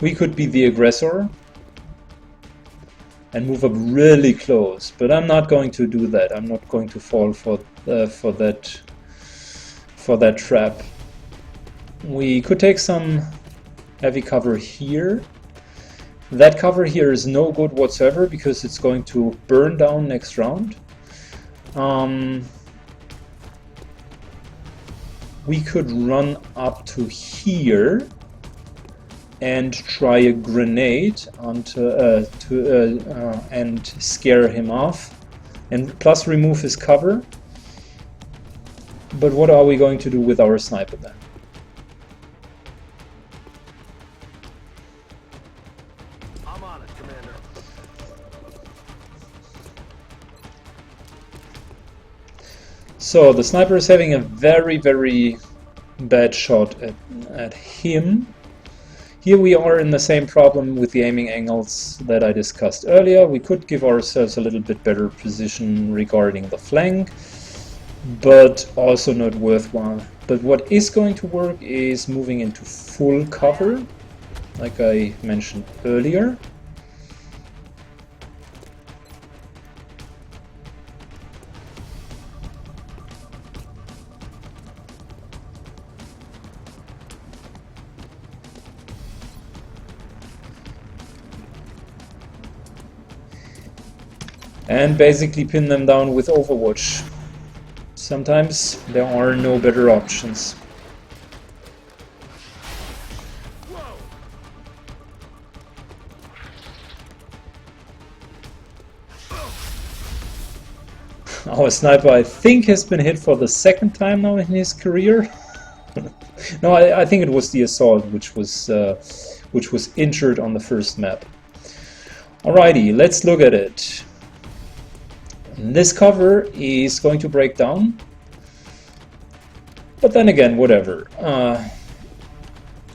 We could be the aggressor and move up really close, but I'm not going to do that. I'm not going to fall for that trap. We could take some heavy cover here. That cover here is no good whatsoever because it's going to burn down next round. We could run up to here and try a grenade onto, and scare him off, and plus remove his cover. But what are we going to do with our sniper then? I'm on it, Commander. So the sniper is having a very, very bad shot at him. Here we are in the same problem with the aiming angles that I discussed earlier. We could give ourselves a little bit better position regarding the flank, but also not worthwhile. But what is going to work is moving into full cover, like I mentioned earlier. And basically pin them down with Overwatch. Sometimes there are no better options. Our sniper, I think, has been hit for the second time now in his career. No, I think it was the assault which was injured on the first map. Alrighty, let's look at it. This cover is going to break down, but then again, whatever.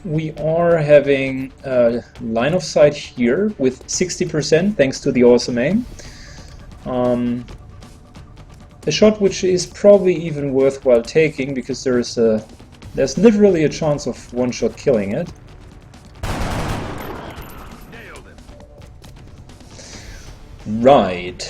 We are having a line of sight here with 60% thanks to the awesome aim. A shot which is probably even worthwhile taking because there's literally a chance of one-shot killing it. Nailed it. Right.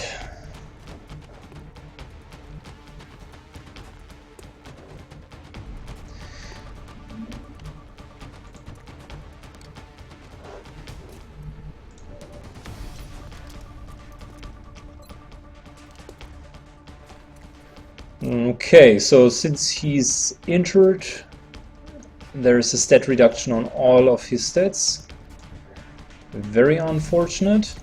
Okay, so since he's injured, there is a stat reduction on all of his stats. Very unfortunate.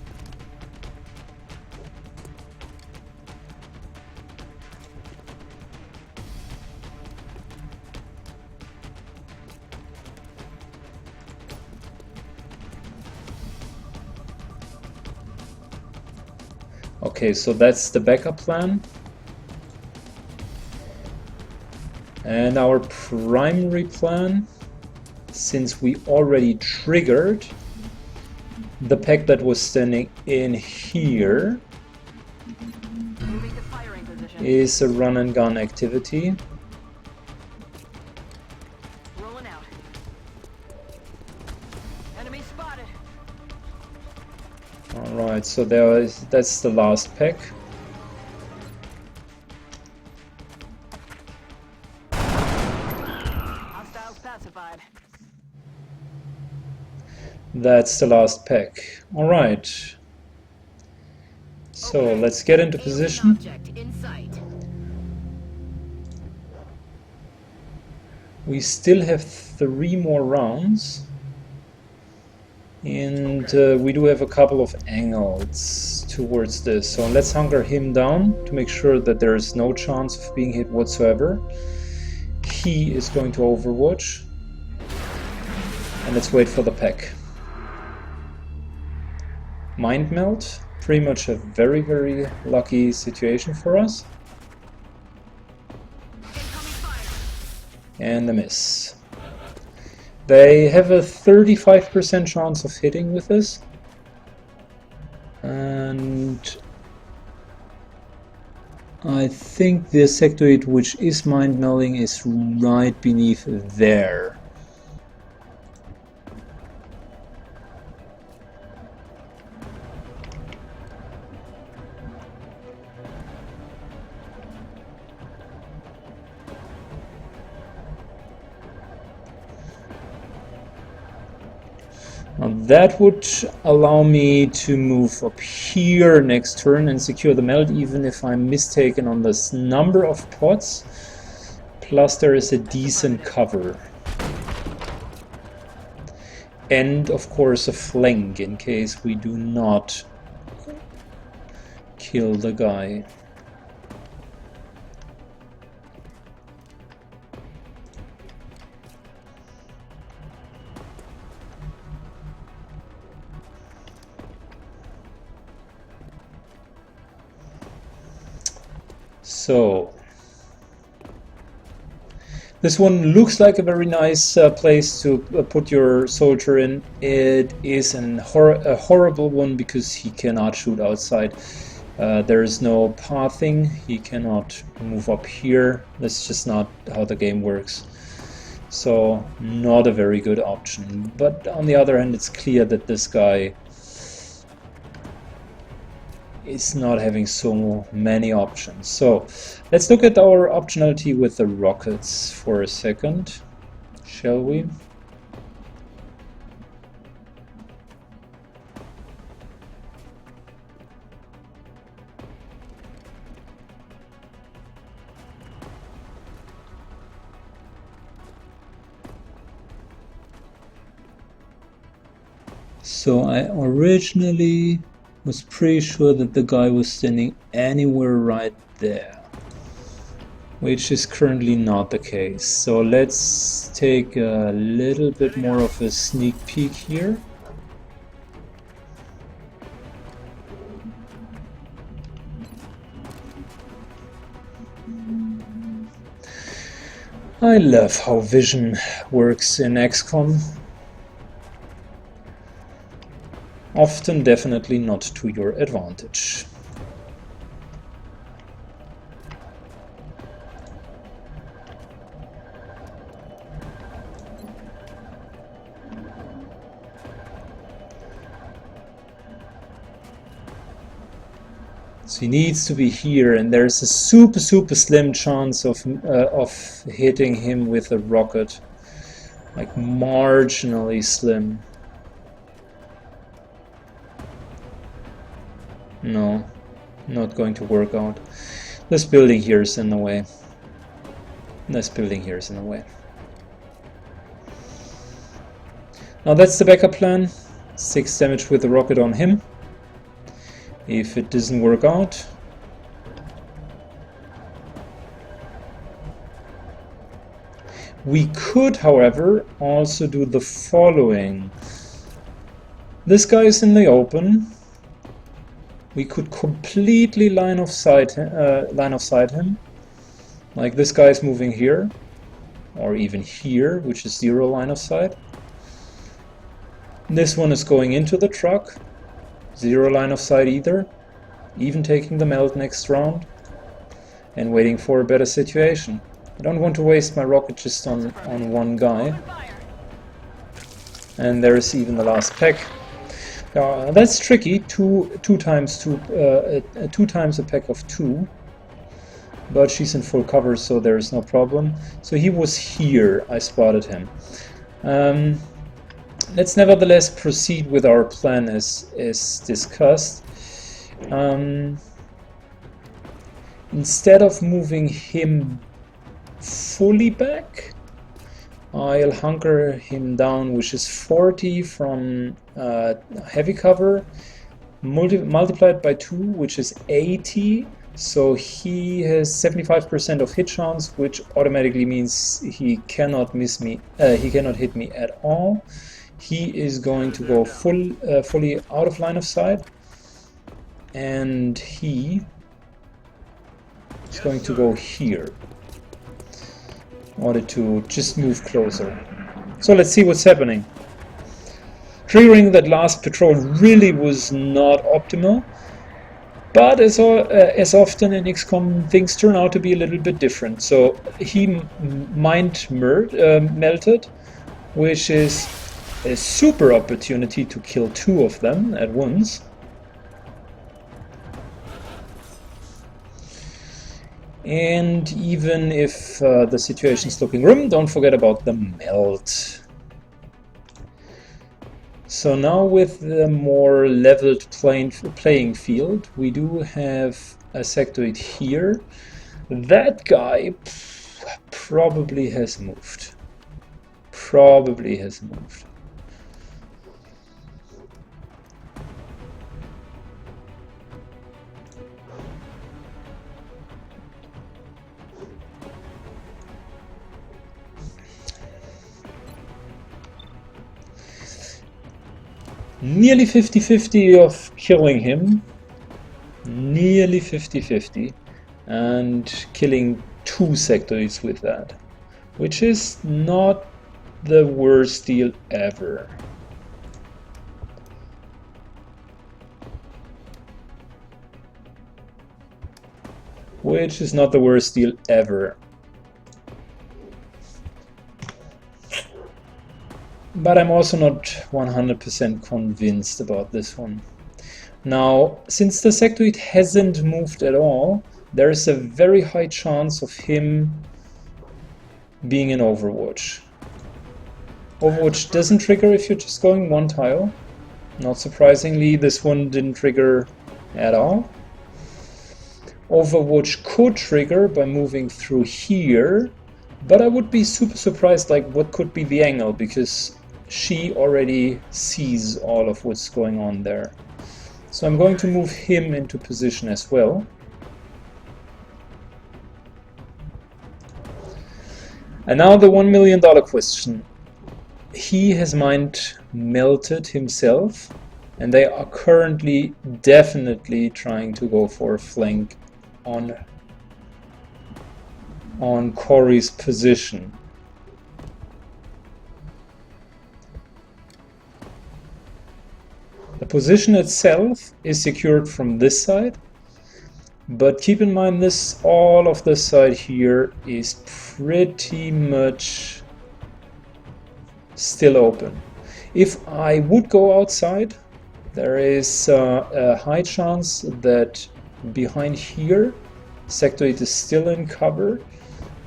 Okay, so that's the backup plan. And our primary plan, since we already triggered the pack that was standing in here, is a run and gun activity. Rolling out. Enemy spotted. Alright, so that's the last pack. Pacified. That's the last pack. Alright. So let's get into position. We still have 3 more rounds. And we do have a couple of angles towards this. So let's hunker him down to make sure that there is no chance of being hit whatsoever. He is going to Overwatch. And let's wait for the pack. Mind Melt, pretty much a very, very lucky situation for us. And a miss. They have a 35% chance of hitting with this. And I think the sectoid which is mind melding is right beneath there. Now that would allow me to move up here next turn and secure the melt, even if I'm mistaken on this number of pods. Plus there is a decent cover. And of course a flank in case we do not kill the guy. So this one looks like a very nice place to put your soldier in. It is a horrible one because he cannot shoot outside. There is no pathing. He cannot move up here. That's just not how the game works. So not a very good option. But on the other hand, it's clear that this guy is not having so many options. So let's look at our optionality with the rockets for a second, shall we? So I originally was pretty sure that the guy was standing anywhere right there, which is currently not the case. So let's take a little bit more of a sneak peek here. I love how vision works in XCOM. Often definitely not to your advantage. So he needs to be here, and there's a super slim chance of hitting him with a rocket, like marginally slim. No, not going to work out. This building here is in the way. This building here is in the way. Now that's the backup plan. 6 damage with the rocket on him. If it doesn't work out, we could, however, also do the following. This guy is in the open. We could completely line of sight him. Like this guy is moving here, or even here, which is 0 line of sight. This one is going into the truck, 0 line of sight either, even taking the melt next round, and waiting for a better situation. I don't want to waste my rocket just on one guy. And there is even the last pack. That's tricky. Two times a pack of 2, but she's in full cover, so there is no problem. So he was here. I spotted him. Let's nevertheless proceed with our plan as discussed. Instead of moving him fully back, I'll hunker him down, which is 40 from heavy cover, multiplied by 2, which is 80. So he has 75% of hit chance, which automatically means he cannot miss me. He cannot hit me at all. He is going to go fully out of line of sight, and he is going to go here in order to just move closer. So let's see what's happening. Triggering that last patrol really was not optimal, but as often in XCOM, things turn out to be a little bit different. So he melted, which is a super opportunity to kill 2 of them at once. And even if the situation is looking grim, don't forget about the melt. So now with the more leveled playing field, we do have a sectoid here. That guy probably has moved. Probably has moved. Nearly 50-50 of killing him. Nearly 50-50. And killing 2 sectoids with that. Which is not the worst deal ever. Which is not the worst deal ever. But I'm also not 100% convinced about this one. Now, since the sectoid hasn't moved at all, there is a very high chance of him being in Overwatch. Overwatch doesn't trigger if you're just going 1 tile. Not surprisingly, this one didn't trigger at all. Overwatch could trigger by moving through here, but I would be super surprised like what could be the angle, because she already sees all of what's going on there. So I'm going to move him into position as well. And now the $1 million question. He has mind melted himself, and they are currently definitely trying to go for a flank on Corey's position. The position itself is secured from this side, but keep in mind this, all of this side here is pretty much still open. If I would go outside, there is a high chance that behind here sectoid is still in cover.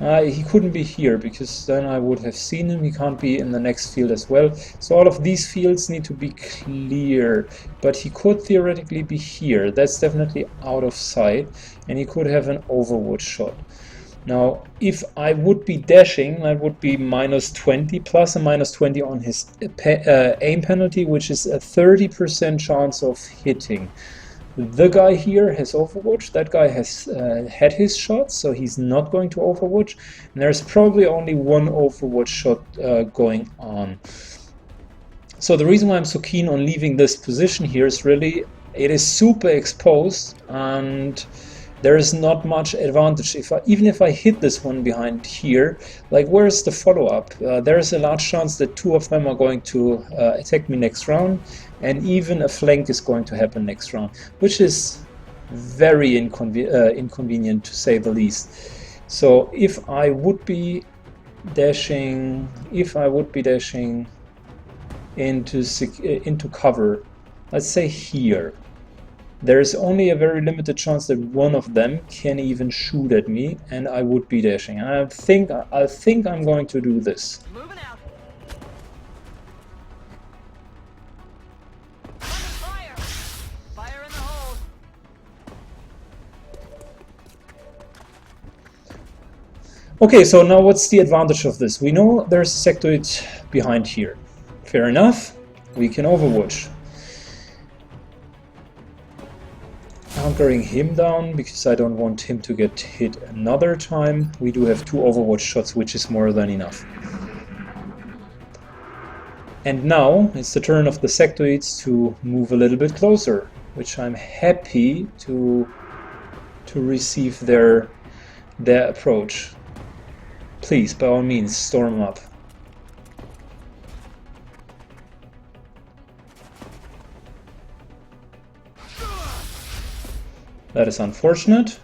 He couldn't be here because then I would have seen him. He can't be in the next field as well. So all of these fields need to be clear, but he could theoretically be here. That's definitely out of sight, and he could have an Overwatch shot. Now, if I would be dashing, that would be -20 plus a -20 on his aim penalty, which is a 30% chance of hitting. The guy here has Overwatch, that guy has had his shots, so he's not going to Overwatch. And there's probably only 1 Overwatch shot going on. So the reason why I'm so keen on leaving this position here is really, it is super exposed and there is not much advantage. Even if I hit this one behind here, like where's the follow-up? There is a large chance that 2 of them are going to attack me next round, and even a flank is going to happen next round, which is very inconvenient to say the least. So if I would be dashing, into cover, let's say here, there is only a very limited chance that one of them can even shoot at me, and I would be dashing. And I think I'm going to do this. Moving out. Fire! Fire in the hole. Okay, so now what's the advantage of this? We know there's a sectoid behind here. Fair enough, we can Overwatch. Hunkering him down because I don't want him to get hit another time. We do have 2 Overwatch shots, which is more than enough. And now it's the turn of the sectoids to move a little bit closer, which I'm happy to receive their approach. Please, by all means, storm up. That is unfortunate.